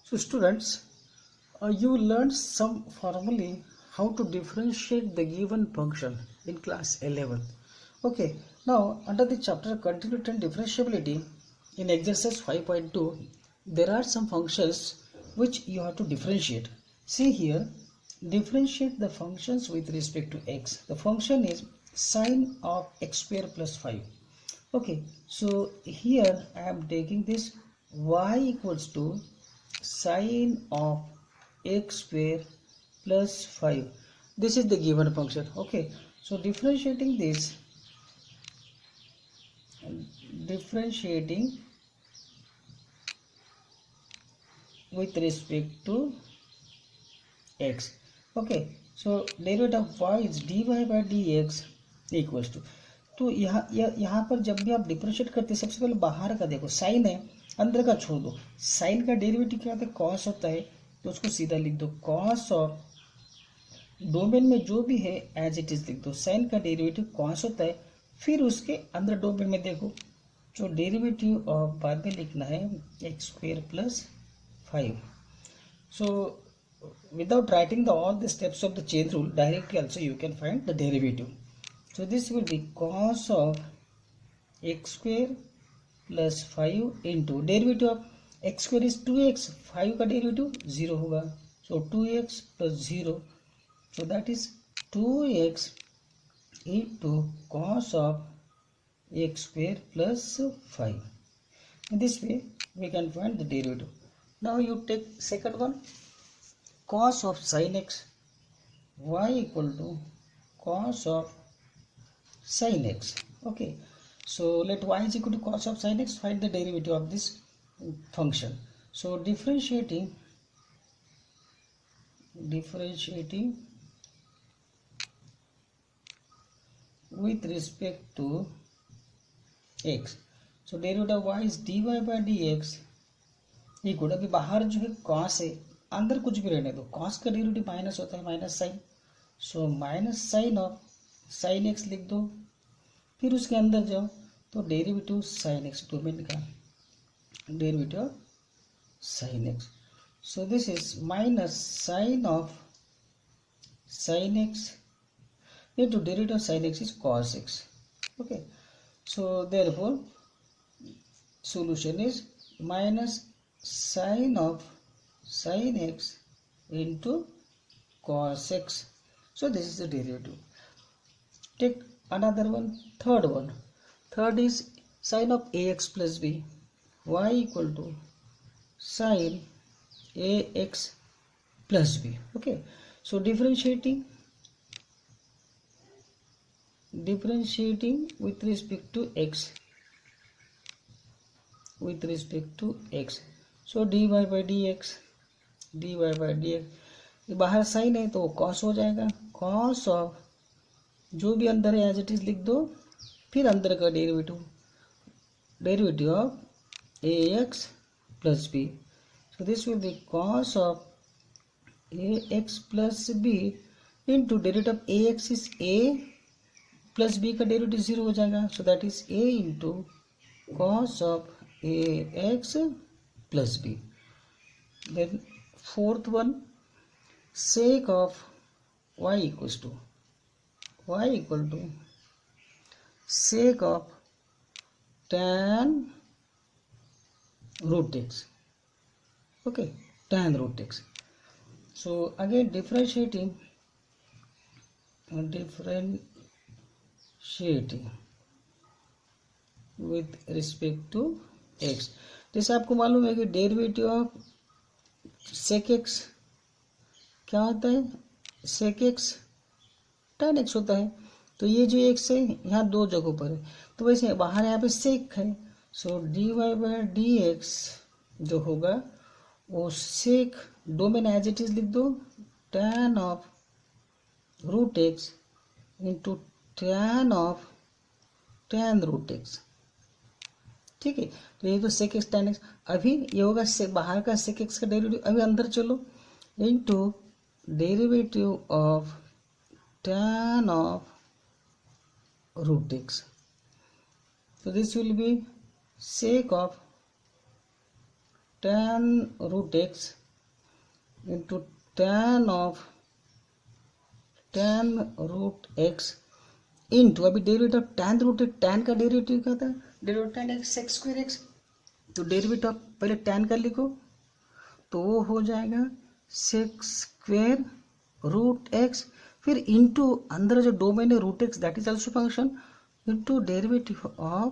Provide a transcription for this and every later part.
So students, you learned some formally how to differentiate the given function in class 11. Okay, now under the chapter continuity and differentiability in exercise 5.2, there are some functions which you have to differentiate. See here, differentiate the functions with respect to x. The function is sine of x square plus 5. Okay, so here I am taking this y equals to sine of x square plus 5. This is the given function. Okay, so differentiating with respect to x. Okay, so derivative of y is dy by dx equals to यहाँ पर जब भी आप differentiate करते हैं सबसे पहले बाहर का देखो, साइन है, अंदर का छोड़ दो। साइन का डेरिवेटिव क्या होता है? कॉस होता है, तो उसको सीधा लिख दो कॉस ऑफ, डोमेन में जो भी है एज इट इज लिख दो। साइन का डेरिवेटिव कॉस होता है, फिर उसके अंदर डोमेन में देखो, जो डेरिवेटिव ऑफ बाद में लिखना है x square plus 5. So without writing all the steps of the chain rule, directly also you can find the derivative. So this will be cos of x square plus 5 into derivative of x square is 2x, 5 का derivative 0 होगा, so 2x plus 0, so that is 2x into cos of x square plus 5. In this way we can find the derivative. Now you take second one, cos of sin x, y equal to cos of sin x. Okay, so let y is equal to cos of sin x, find the derivative of this function. So differentiating with respect to x, so derivative of y is dy by dx equal, अभी बाहर जो है cos है, अंदर कुछ भी रहने दो, कॉस का डेरिवेटिव माइनस होता है, minus sine, so minus sine of sine x लिख दो, फिर उसके अंदर जाओ तो डेरिवेटिव साइन एक्स, डोमेन का derivative sine x, so this is minus sine of sine x into derivative of sin x is cos x. Okay, so therefore solution is minus sine of sin x into cos x. So this is the derivative. Take another one, third one. Third is sine of ax plus b, y equal to sine ax plus b. Okay, so differentiating with respect to x, so dy by dx, ये बाहर sign है तो cos हो जाएगा, cos of जो भी अंदर है एज इट इज लिख दो, फिर अंदर का derivative of ax plus b, so this will B cos of ax plus b into derivative of ax is a plus b का डेरिवेटिव 0 हो जाएगा, so that is a into cos of ax plus b. Then fourth one, sec of y equals to sec of tan root x. Okay, tan root x. So again differentiating with respect to x. जैसे आपको मालूम है कि derivative of sec x क्या होता है, सेक x tan x होता है, तो ये जो x है यहाँ दो जगहों पर है, तो वैसे बाहर यहाँ पे सेक है, so dy by d x जो होगा वो sec, domain as it is लिख दो tan of root x into tan of tan root x. ठीक है, तो ये तो सेक एक्स tan एक्स, अभी ये होगा से बाहर का सेक एक्स का डेरिवेटिव, अभी अंदर चलो into derivative of tan of root x, तो this will be sec of tan root x into tan root x into, अभी derivative of tan root x, tan का डेरिवेटिव क्या था, derivative tan x sec square x, तो derivative of पहले tan का लिखो तो वो हो जाएगा सेक स्क्वायर रूट एक्स, फिर इंटू अंदर जो डोमेन है root x that is also function into derivative of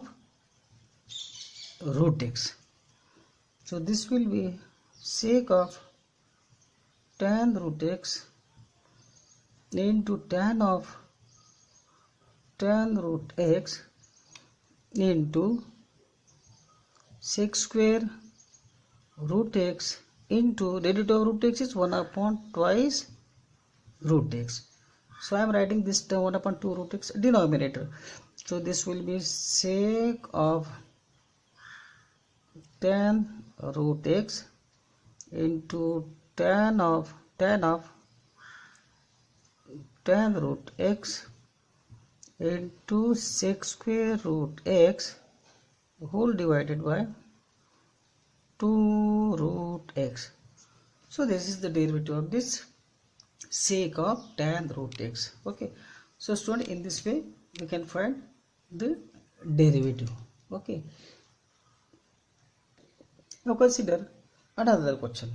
root x. So this will be sec of tan root x into tan root x into sec square root x into derivative of root x is 1 upon twice root x. So I am writing this term 1 upon 2 root x denominator. So this will be sec of tan root x into tan root x into sec square root x whole divided by 2 root x. So this is the derivative of this sec of tan root x. Okay, so student, in this way we can find the derivative. Okay, now consider another question.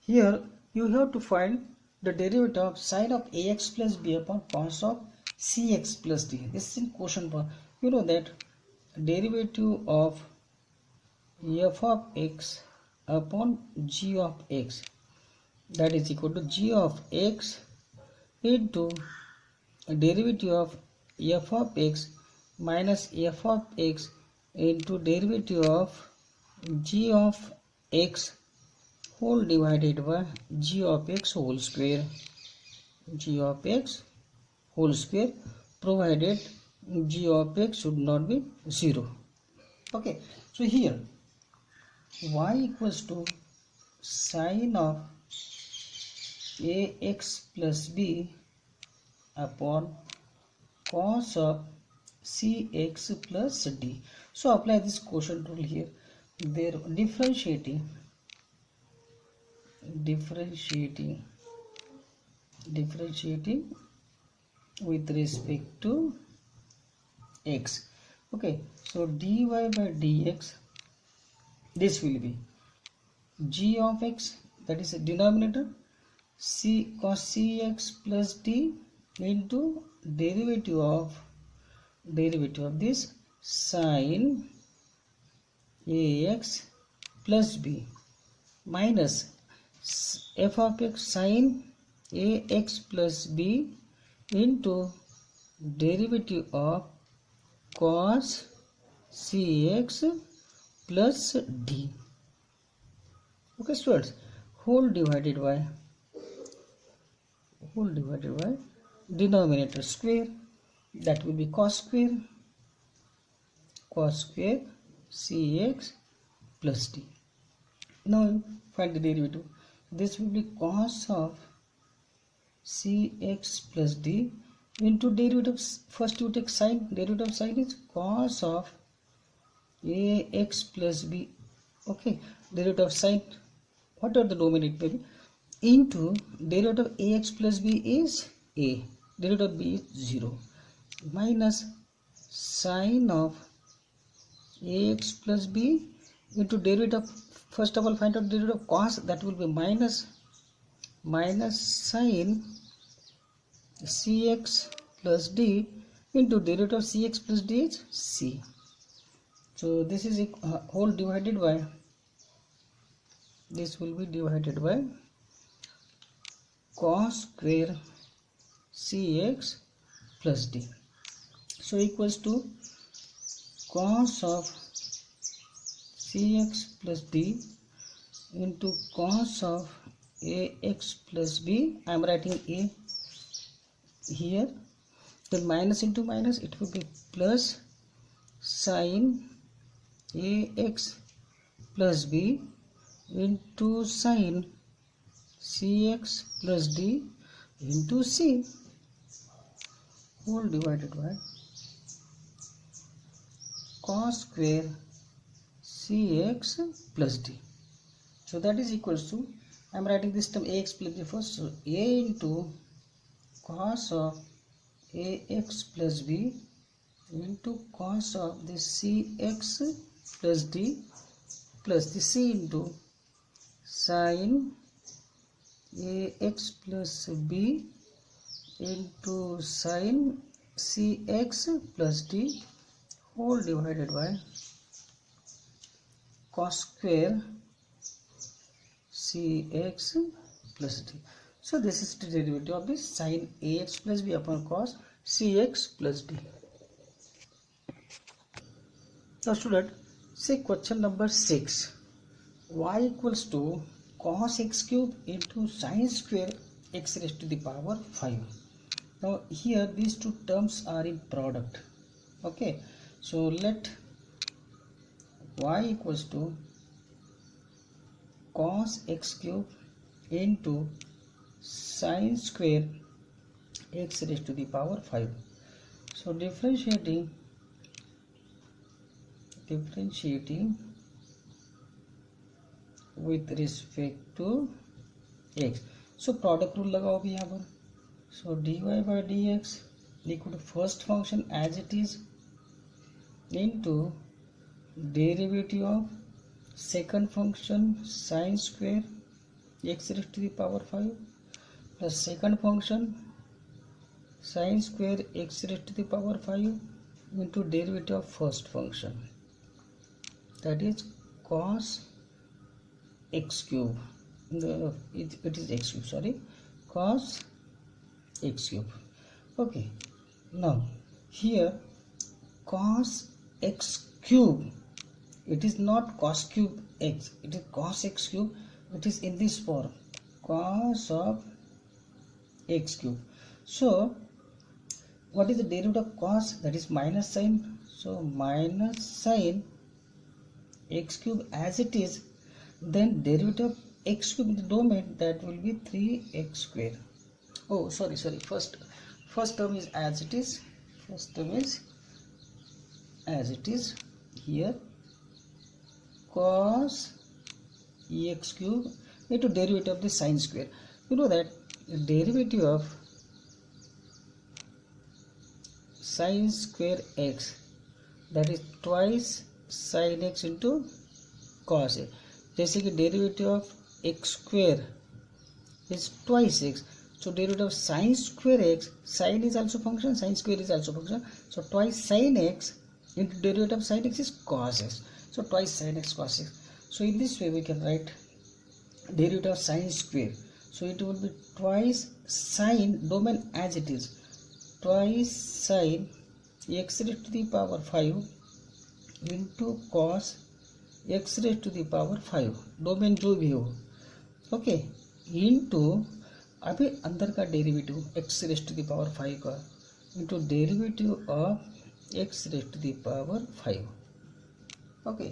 Here you have to find the derivative of sine of ax plus b upon cos of cx plus d. This is in question part. You know that derivative of f of x upon g of x, that is equal to g of x into derivative of f of x minus f of x into derivative of g of x whole divided by g of x whole square, g of x whole square, provided g of x should not be 0. Okay, so here y equals to sine of ax plus b upon cos of cx plus d. So apply this quotient rule here. There differentiating with respect to x. Okay, so dy by dx, this will be g of x, that is a denominator, c cos cx plus d into derivative of this sine ax plus b minus f of x sine ax plus b into derivative of cos cx plus d. Okay students, whole divided by denominator square, that will be cos square cx plus d. Now find the derivative. This will be cos of cx plus d into derivative, first you take sine, derivative of sine is cos of ax plus b. Okay, derivative of sine, whatever the domain it may be, into derivative of ax plus b is a, derivative of b is 0, minus sine of ax plus b into derivative, first of all find out derivative of cos, that will be minus sine cx plus d into derivative of cx plus d is c. So this is whole divided by, this will be divided by cos square cx plus d. So equals to cos of cx plus d into cos of ax plus b. I am writing a here, then minus into minus, it will be plus sine ax plus b into sine cx plus d into c, whole divided by cos square cx plus d. So that is equals to, I am writing this term ax plus b first. So a into cos of ax plus b into cos of the cx plus d plus the c into sin ax plus b into sin cx plus d whole divided by cos square cx plus d. So this is the derivative of this sin ax plus b upon cos cx plus d. Now student, say question number 6. Y equals to cos x cube into sin square x raised to the power 5. Now here these two terms are in product. Okay, so let y equals to cos x cube into sin square x raised to the power 5. So differentiating with respect to x. So product rule लगाओ अभी यहाँ पर. So dy by dx equal to first function as it is into derivative of second function sin square x raised to the power 5 plus second function sin square x raised to the power 5 into derivative of first function, that is cos x cube. It is x cube, sorry, cos x cube. Okay, now here cos x cube, it is not cos cube x, it is cos x cube. It is in this form, cos of x cube. So what is the derivative of cos? That is minus sign. So minus sign x cube as it is, then derivative of x cube in the domain, that will be 3x square. Oh sorry, first term is as it is, here cos x cube into derivative of the sin square. You know that the derivative of sin square x, that is twice sin x into cos x. जैसे कि derivative of x square is twice x, so derivative of sin square x, sin is also function, sin square is also function, so twice sin x into derivative of sin x is cos x, so twice sin x cos x. So in this way we can write derivative of sin square, so it will be twice sin, domain as it is, twice sin x raised to the power 5 into cos x raised to the power 5, domain जो भी हो. Okay, into अभी अंदर का derivative x raised to the power 5 का into derivative of x raised to the power 5. Okay,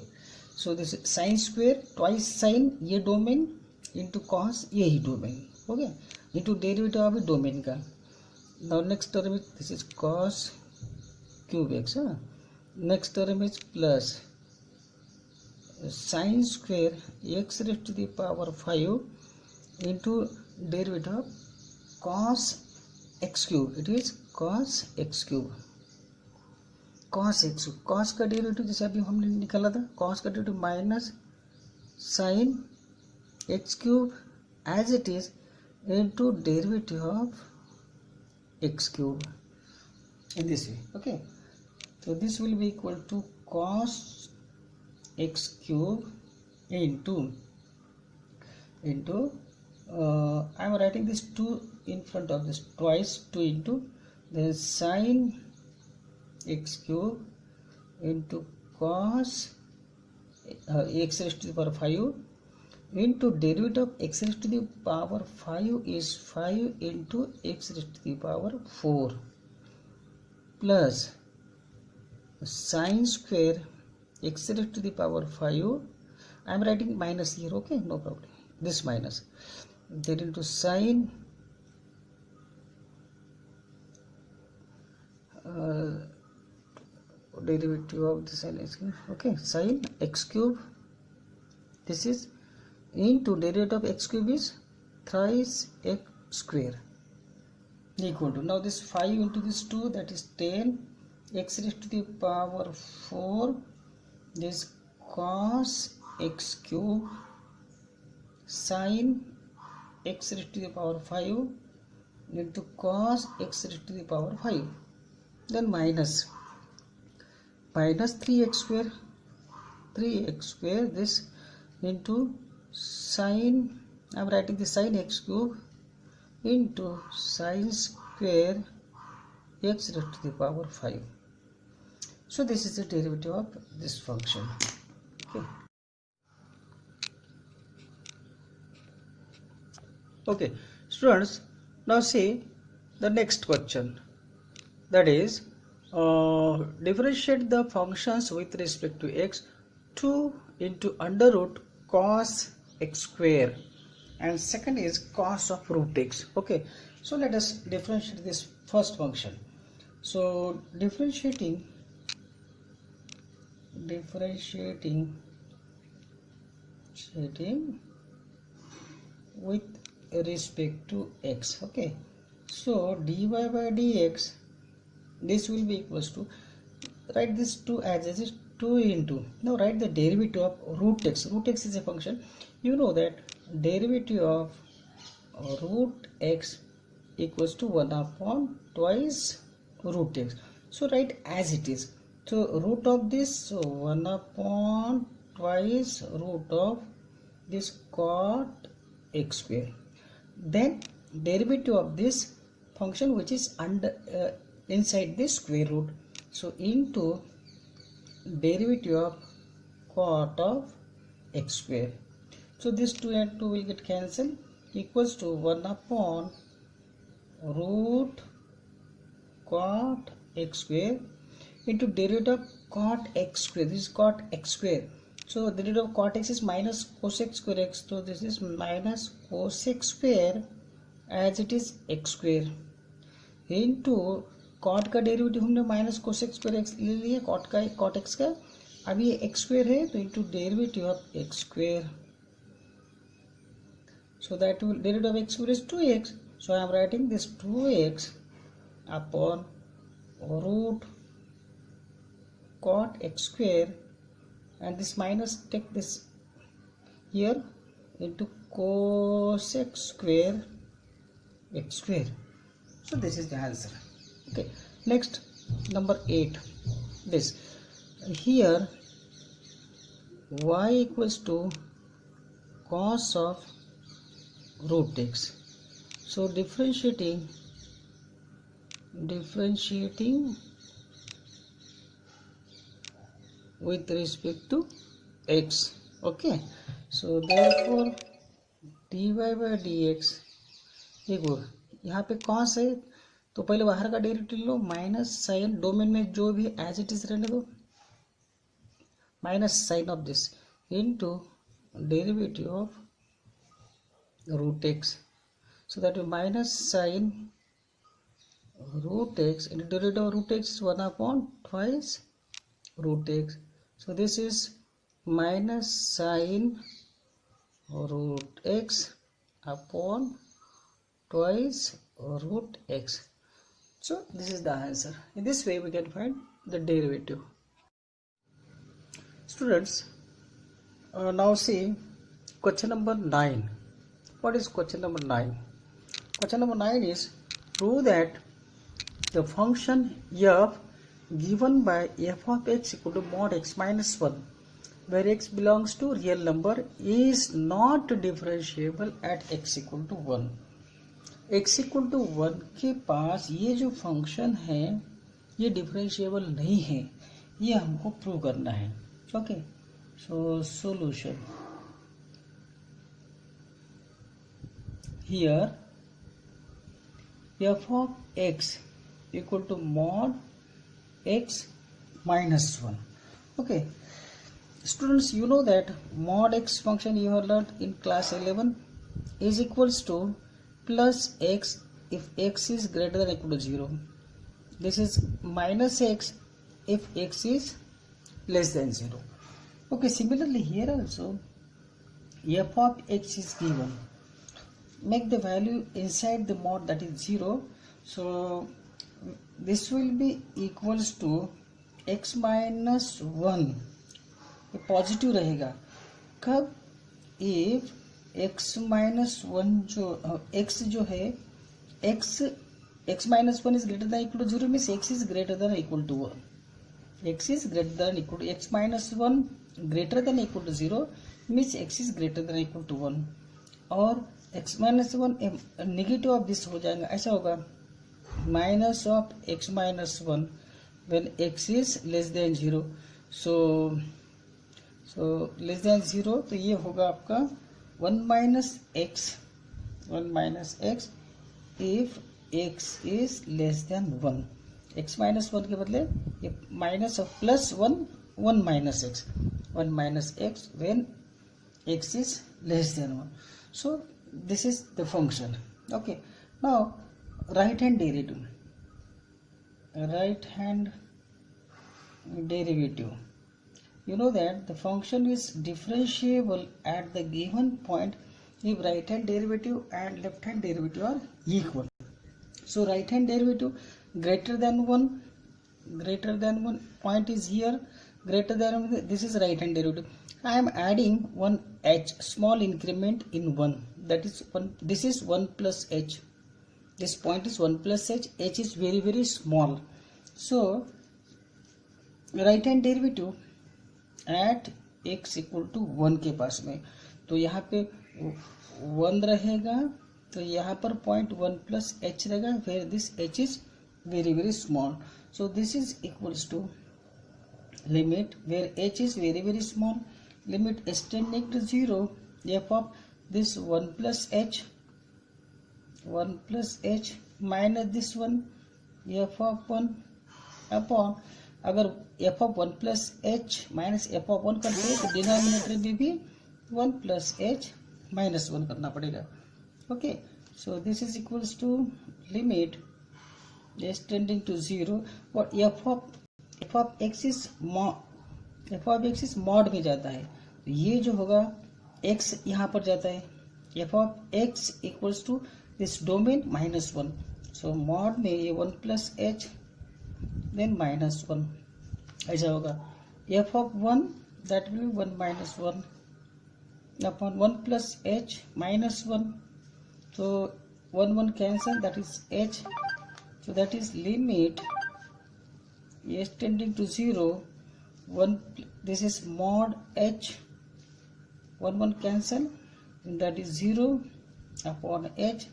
so this sine square twice sine ये domain into cos ये ही domain. Okay, into derivative of domain का. Now next term is this is cos cube x. Next term is plus sin square x raised to the power 5 into derivative of cos x cube, it is cos x cube. cos x cube, cos का derivative जैसे अभी हमने निकाला था, cos का derivative minus sin x cube as it is into derivative of x cube in this way. Okay, so this will be equal to cos x cube into I am writing this 2 in front of this, twice 2 into then sin x cube into cos x raised to the power 5 into derivative of x raised to the power 5 is 5 into x raised to the power 4 plus sin square x raised to the power 5. I am writing minus here, okay, no problem, this minus, then into sin derivative of the sin x cube, okay, sin x cube, this is into derivative of x cube is thrice x square equal to, now this 5 into this 2, that is 10 x raised to the power 4, this cos x cube sin x raised to the power 5 into cos x raised to the power 5, then minus 3x square this into sin, I am writing the sin x cube into sin square x raised to the power 5. So this is the derivative of this function. Okay, students, now see the next question, that is differentiate the functions with respect to x. 2 into under root cos x square, and second is cos of root x. Okay, so let us differentiate this first function. So differentiating with respect to x. Okay, so dy by dx, this will be equals to, write this 2 as it is, 2 into, now write the derivative of root x. Root x is a function, you know that derivative of root x equals to 1 upon twice root x. So write as it is. So root of this, so 1 upon twice root of this cot x square, then derivative of this function which is under inside this square root, so into derivative of cot of x square. So this 2 and 2 will get cancelled, equals to 1 upon root cot x square into derivative of cot x square. This is cot x square. So the derivative of cot x is minus cosec square x. So this is minus cosec square as it is x square into cot का derivative हमने minus cosec square x ले लिया, cot x का, अब ये x square है तो into derivative of x square, so that will derivative of x square is 2x, so I am writing this 2x upon root cot x square, and this minus take this here into cosec square x square. So this is the answer. Okay, next number 8, this here y equals to cos of root x. So differentiating with respect to x. Okay, so therefore dy by dx equal, यहाँ पे cos है तो पहले बाहर का derivative लो, minus sine domain में जो भी एज इट इज रहने दो, minus sine of this into derivative of root x, so that minus sin root x into derivative of root x is 1 upon twice root x, so this is minus sin root x upon twice root x. So this is the answer. In this way we can find the derivative. Students, now see question number 9. What is question number 9? Question number 9 is prove that the function f given by f of x equal to mod x minus 1, where x belongs to real number, is not differentiable at x equal to 1. x equal to 1 के पास ये जो function है ये differentiable नहीं है, ये हमको prove करना है. Okay, so solution here f of x equal to mod x minus 1. Okay, students, you know that mod x function you have learned in class 11 is equals to plus x if x is greater than or equal to 0. This is minus x if x is less than 0. Okay, similarly here also f of x is given. Make the value inside the mod, that is 0. So this will be equals to x minus 1. ये positive रहेगा कब? If x minus 1 जो x जो है x minus 1 is greater than equal to 0 means x is greater than equal to 1. X is greater than equal to x minus 1 greater than equal to 0 means x is greater than equal to 1. और x minus 1 negative of this हो जाएगा, ऐसा होगा minus of x minus 1 when x is less than 0. so less than 0, तो ये होगा आपका 1 minus x if x is less than 1. x minus 1 के बदले ये minus of plus 1 minus x when x is less than 1. So this is the function. Okay, now right hand derivative. You know that the function is differentiable at the given point if right hand derivative and left hand derivative are equal. So right hand derivative greater than 1 point is here, greater than this is right hand derivative. I am adding one h, small increment in 1, that is 1. This is 1 plus h. This point is 1 plus h. H is very very small. So right hand derivative at x equal to 1 के पास में, तो यहाँ पे 1 रहेगा, तो यहाँ पर point 1 plus h रहेगा, where this h is very very small. So this is equals to limit where h is very very small, limit s tending to 0, f of this 1 plus h minus this one f of 1 upon, अगर f of 1 plus h minus f of 1 करते हैं तो denominator में भी 1 plus h minus 1 करना पड़ेगा. Okay, so this is equals to limit s tending to 0 और f of x is mod में जाता है, तो ये जो होगा x यहाँ पर जाता है, f of x equals to this domain minus 1. So mod में ये 1 plus h then minus 1 ऐसा होगा. f of 1 that will be 1 minus 1 upon 1 plus h minus 1. So 1 cancel, that is h. So that is limit s tending to 0, 1, this is mod h, 1 cancel, and that is 0 upon h.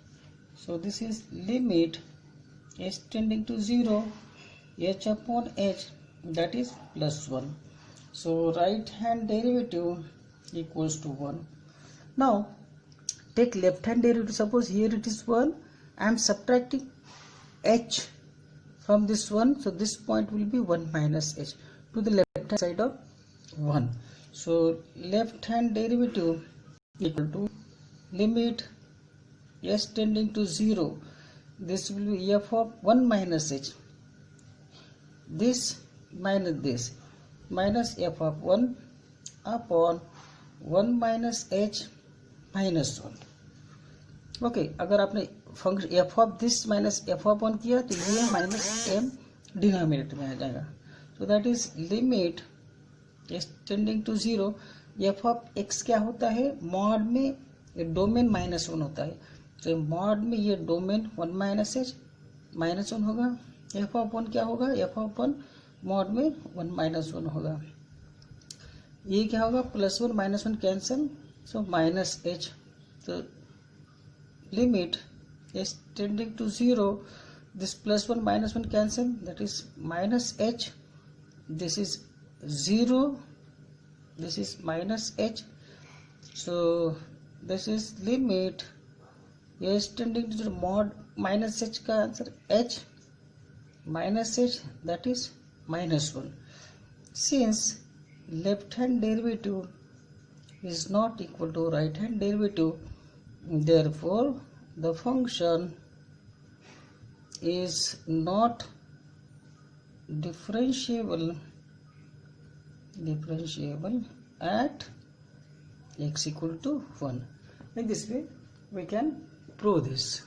So this is limit s tending to 0, h upon h, that is plus 1. So right hand derivative equals to 1. Now take left hand derivative. Suppose here it is 1, I am subtracting h from this one, so this point will be 1 minus h to the left hand side of 1. So left hand derivative equal to limit s tending to 0, this will be f of 1 minus h, this minus f of 1 upon 1 minus h minus 1. Okay, अगर आपने function f of this minus f of 1 किया तो ये minus m denominator में आ जाएगा. So that is limit s tending to 0. f of x क्या होता है? मॉड में डोमेन माइनस 1 होता है, तो मॉड में ये डोमेन 1 माइनस h माइनस 1 होगा. f ऑफ 1 क्या होगा? f ऑफ 1 मॉड में 1 माइनस 1 होगा. ये क्या होगा? Plus 1 minus 1 cancel, so minus h. तो limit s tending to 0, this plus 1 minus 1 cancel, that is minus h, this is 0, this is minus h. So this is limit s tending to mod minus h का answer h minus h, that is minus 1. Since left hand derivative is not equal to right hand derivative, therefore the function is not differentiable at x equal to 1. Like this way we can prove this.